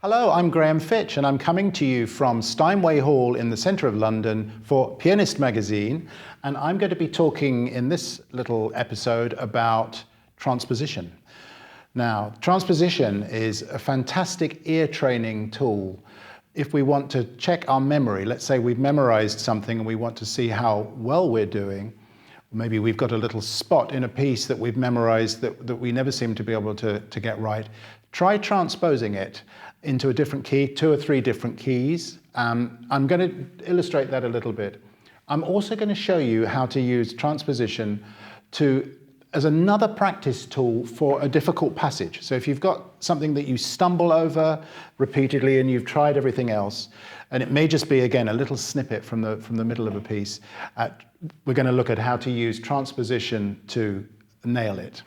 Hello, I'm Graham Fitch and I'm coming to you from Steinway Hall in the centre of London for Pianist magazine, and I'm going to be talking in this little episode about transposition. Now, transposition is a fantastic ear training tool if we want to check our memory. Let's say we've memorised something and we want to see how well we're doing. Maybe we've got a little spot in a piece that we've memorised that we never seem to be able to get right. Try transposing it into a different key, 2 or 3 different keys. I'm going to illustrate that a little bit. I'm also going to show you how to use transposition as another practice tool for a difficult passage. So if you've got something that you stumble over repeatedly and you've tried everything else, and it may just be, again, a little snippet from the middle of a piece, we're going to look at how to use transposition to nail it.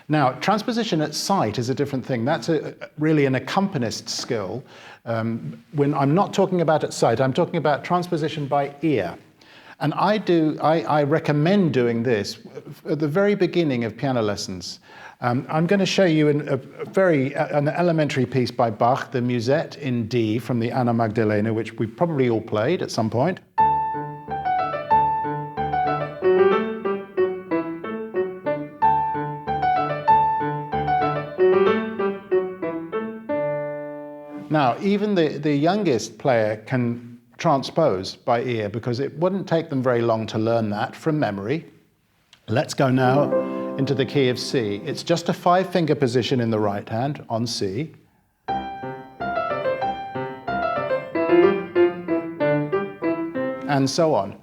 Now, transposition at sight is a different thing. That's really an accompanist skill. When I'm not talking about at sight, I'm talking about transposition by ear. And I recommend doing this at the very beginning of piano lessons. I'm going to show you an elementary piece by Bach, the Musette in D from the Anna Magdalena, which we probably all played at some point. Now, even the youngest player can transpose by ear because it wouldn't take them very long to learn that from memory. Let's go now into the key of C. It's just a 5-finger position in the right hand on C. And so on.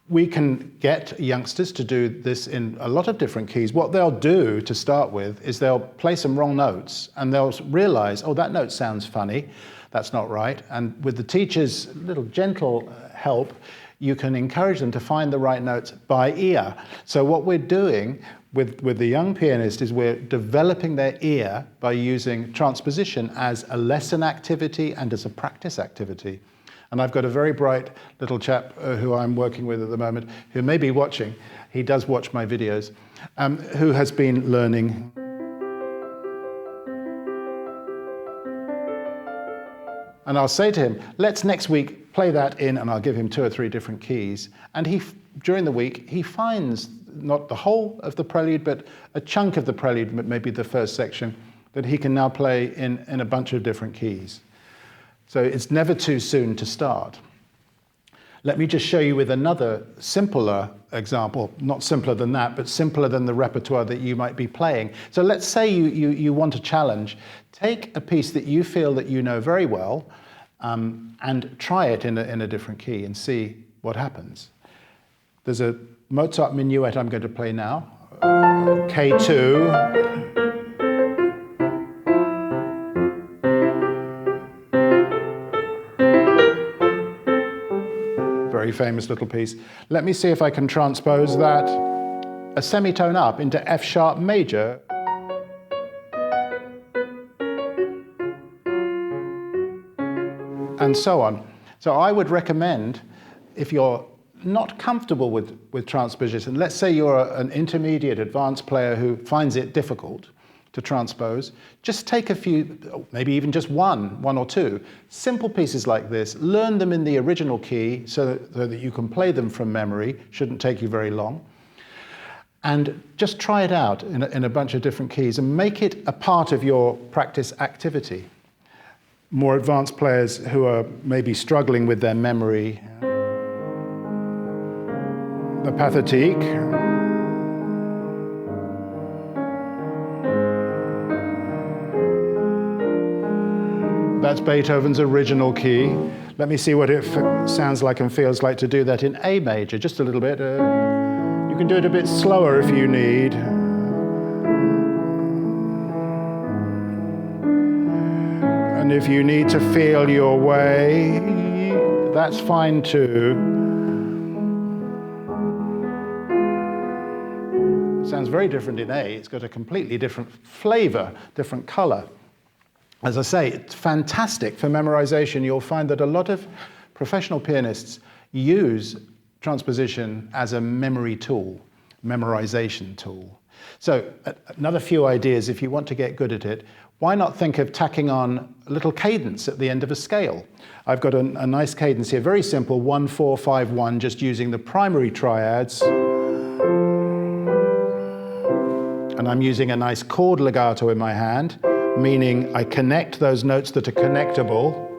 We can get youngsters to do this in a lot of different keys. What they'll do to start with is they'll play some wrong notes and they'll realize, oh, that note sounds funny, that's not right. And with the teacher's little gentle help, you can encourage them to find the right notes by ear. So what we're doing with the young pianist is we're developing their ear by using transposition as a lesson activity and as a practice activity. And I've got a very bright little chap who I'm working with at the moment, who may be watching, he does watch my videos, who has been learning. And I'll say to him, let's next week play that in, and I'll give him 2 or 3 different keys. And during the week, he finds not the whole of the prelude, but a chunk of the prelude, maybe the first section, that he can now play in a bunch of different keys. So it's never too soon to start. Let me just show you with another simpler example, not simpler than that, but simpler than the repertoire that you might be playing. So let's say you want a challenge. Take a piece that you feel that you know very well and try it in a different key and see what happens. There's a Mozart minuet I'm going to play now, K2. Very famous little piece. Let me see if I can transpose that a semitone up into F sharp major. And so on. So I would recommend, if you're not comfortable with transposition, let's say you're an intermediate advanced player who finds it difficult to transpose, just take a few, maybe even just one or 2 simple pieces like this, learn them in the original key so that you can play them from memory, shouldn't take you very long, and just try it out in a bunch of different keys and make it a part of your practice activity. More advanced players who are maybe struggling with their memory, the Pathétique, that's Beethoven's original key. Let me see what it sounds like and feels like to do that in A major, just a little bit. You can do it a bit slower if you need. And if you need to feel your way, that's fine too. It sounds very different in A. It's got a completely different flavor, different color. As I say, it's fantastic for memorization. You'll find that a lot of professional pianists use transposition as a memory tool, memorization tool. So another few ideas if you want to get good at it. why not think of tacking on a little cadence at the end of a scale? I've got a nice cadence here, very simple, 1, 4, 5, 1, just using the primary triads. And I'm using a nice chord legato in my hand, meaning I connect those notes that are connectable,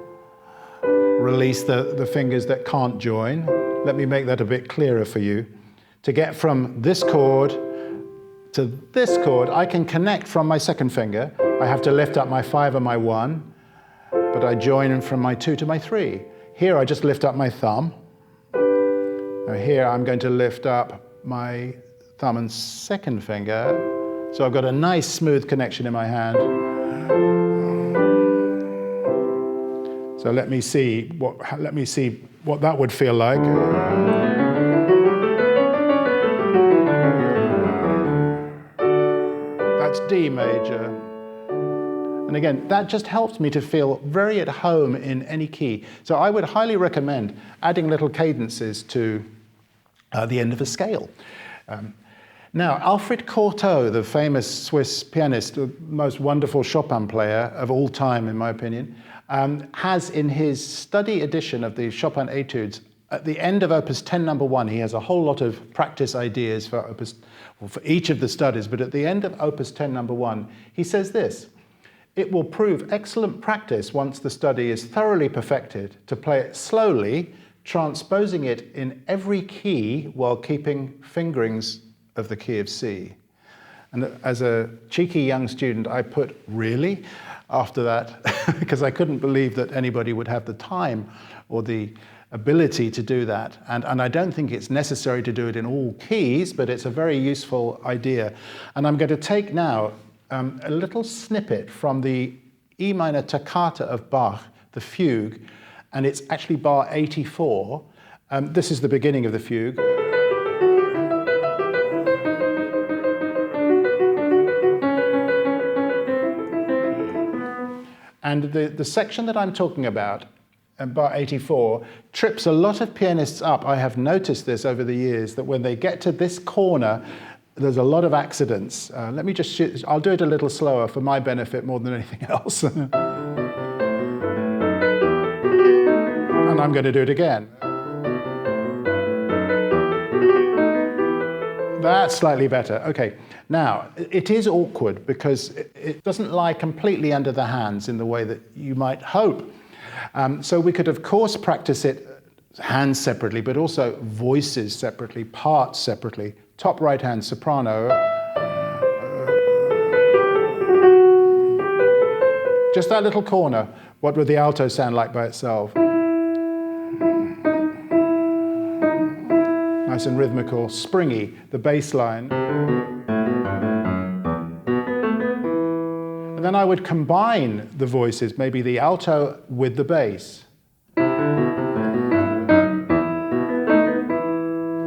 release the fingers that can't join. Let me make that a bit clearer for you. To get from this chord to this chord, I can connect from my second finger. I have to lift up my 5 and my 1, but I join from my 2 to my 3. Here I just lift up my thumb. Now here I'm going to lift up my thumb and second finger. So I've got a nice smooth connection in my hand. So let me see what that would feel like. That's D major. And again, that just helps me to feel very at home in any key. So I would highly recommend adding little cadences to the end of a scale. Now, Alfred Corteau, the famous Swiss pianist, the most wonderful Chopin player of all time, in my opinion, has in his study edition of the Chopin Etudes, at the end of Opus 10 number 1, he has a whole lot of practice ideas for each of the studies, but at the end of Opus 10 number 1, he says this: "It will prove excellent practice once the study is thoroughly perfected to play it slowly, transposing it in every key while keeping fingerings of the key of C." And as a cheeky young student, I put "really?" after that, because I couldn't believe that anybody would have the time or the ability to do that. And I don't think it's necessary to do it in all keys, but it's a very useful idea. And I'm going to take now a little snippet from the E minor toccata of Bach, the fugue, and it's actually bar 84. This is the beginning of the fugue. And the section that I'm talking about, bar 84, trips a lot of pianists up. I have noticed this over the years, that when they get to this corner, there's a lot of accidents. Let me just shoot. I'll do it a little slower for my benefit more than anything else. And I'm going to do it again. That's slightly better. Okay. Now, it is awkward because it doesn't lie completely under the hands in the way that you might hope. So we could, of course, practice it hands separately, but also voices separately, parts separately. Top right hand soprano. Just that little corner. What would the alto sound like by itself? Nice and rhythmical, springy, the bass line. And then I would combine the voices, maybe the alto with the bass.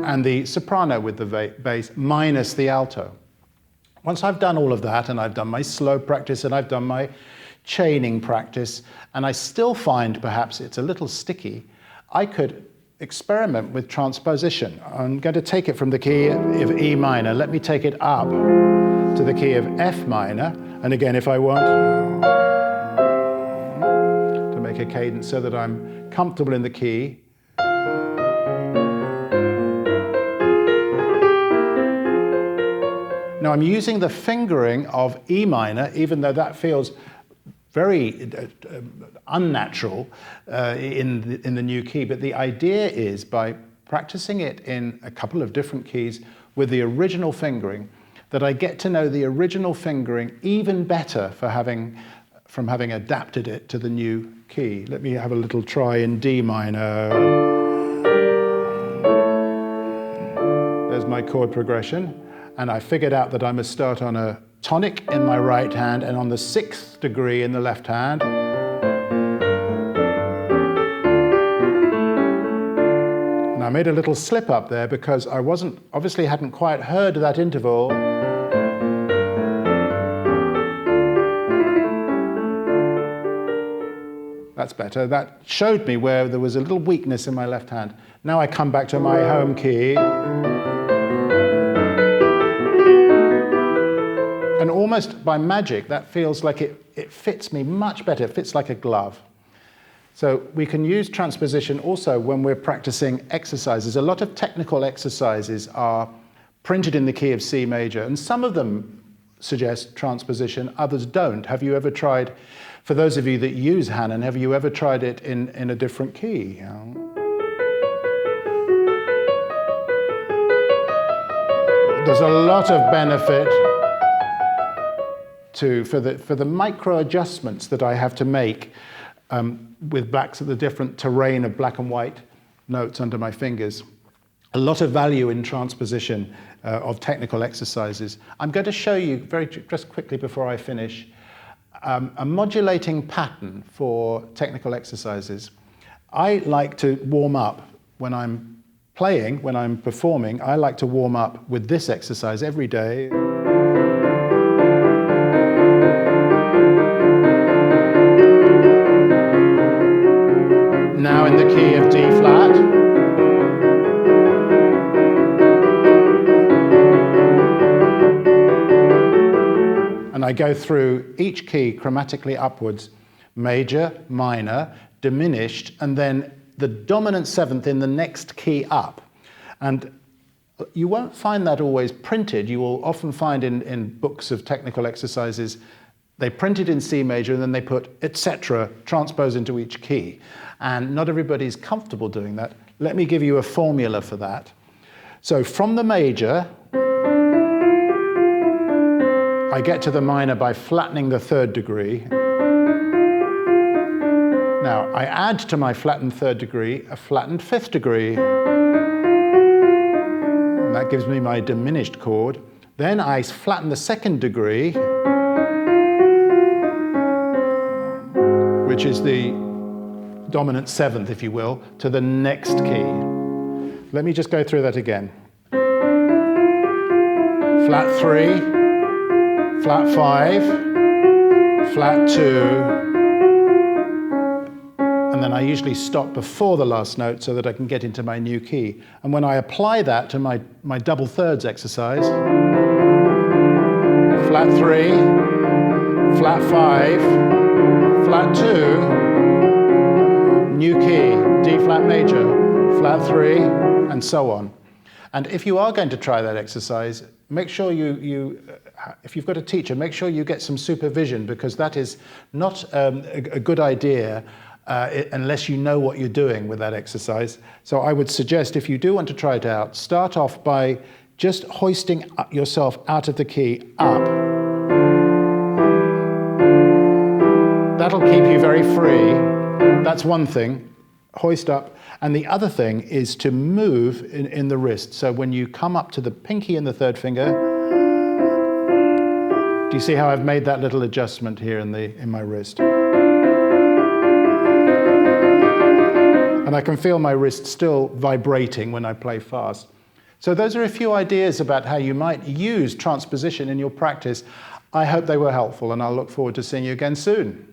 And the soprano with the bass minus the alto. Once I've done all of that, and I've done my slow practice, and I've done my chaining practice, and I still find perhaps it's a little sticky, I could experiment with transposition. I'm going to take it from the key of E minor. Let me take it up to the key of F minor. And again, if I want to make a cadence so that I'm comfortable in the key. Now I'm using the fingering of E minor, even though that feels very unnatural in the new key. But the idea is, by practicing it in a couple of different keys with the original fingering, that I get to know the original fingering even better from having adapted it to the new key. Let me have a little try in D minor. There's my chord progression. And I figured out that I must start on a tonic in my right hand and on the 6th degree in the left hand. And I made a little slip up there because I obviously hadn't quite heard that interval. That's better. That showed me where there was a little weakness in my left hand. Now I come back to my home key. And almost by magic, that feels like it fits me much better. It fits like a glove. So we can use transposition also when we're practicing exercises. A lot of technical exercises are printed in the key of C major, and some of them suggest transposition, others don't. Have you ever tried, for those of you that use Hanon, have you ever tried it in a different key? You know? There's a lot of benefit for the micro adjustments that I have to make with the different terrain of black and white notes under my fingers. A lot of value in transposition of technical exercises. I'm going to show you just quickly before I finish a modulating pattern for technical exercises. I like to warm up when I'm playing, when I'm performing. I like to warm up with this exercise every day. Now in the key of D flat. And I go through each key chromatically upwards, major, minor, diminished, and then the dominant seventh in the next key up. And you won't find that always printed. You will often find in books of technical exercises, they print it in C major and then they put etc. transpose into each key. And not everybody's comfortable doing that. Let me give you a formula for that. So from the major, I get to the minor by flattening the third degree. Now, I add to my flattened third degree a flattened fifth degree. And that gives me my diminished chord. Then I flatten the second degree, which is the dominant seventh, if you will, to the next key. Let me just go through that again. Flat 3, flat 5, flat 2, and then I usually stop before the last note so that I can get into my new key. And when I apply that to my double thirds exercise, flat 3, flat 5, flat 2, new key, D flat major, flat 3, and so on. And if you are going to try that exercise, make sure if you've got a teacher, make sure you get some supervision, because that is not a good idea unless you know what you're doing with that exercise. So I would suggest, if you do want to try it out, start off by just hoisting yourself out of the key up. That'll keep you very free. That's one thing, hoist up. And the other thing is to move in the wrist. So when you come up to the pinky and the third finger, do you see how I've made that little adjustment here in my wrist? And I can feel my wrist still vibrating when I play fast. So those are a few ideas about how you might use transposition in your practice. I hope they were helpful, and I'll look forward to seeing you again soon.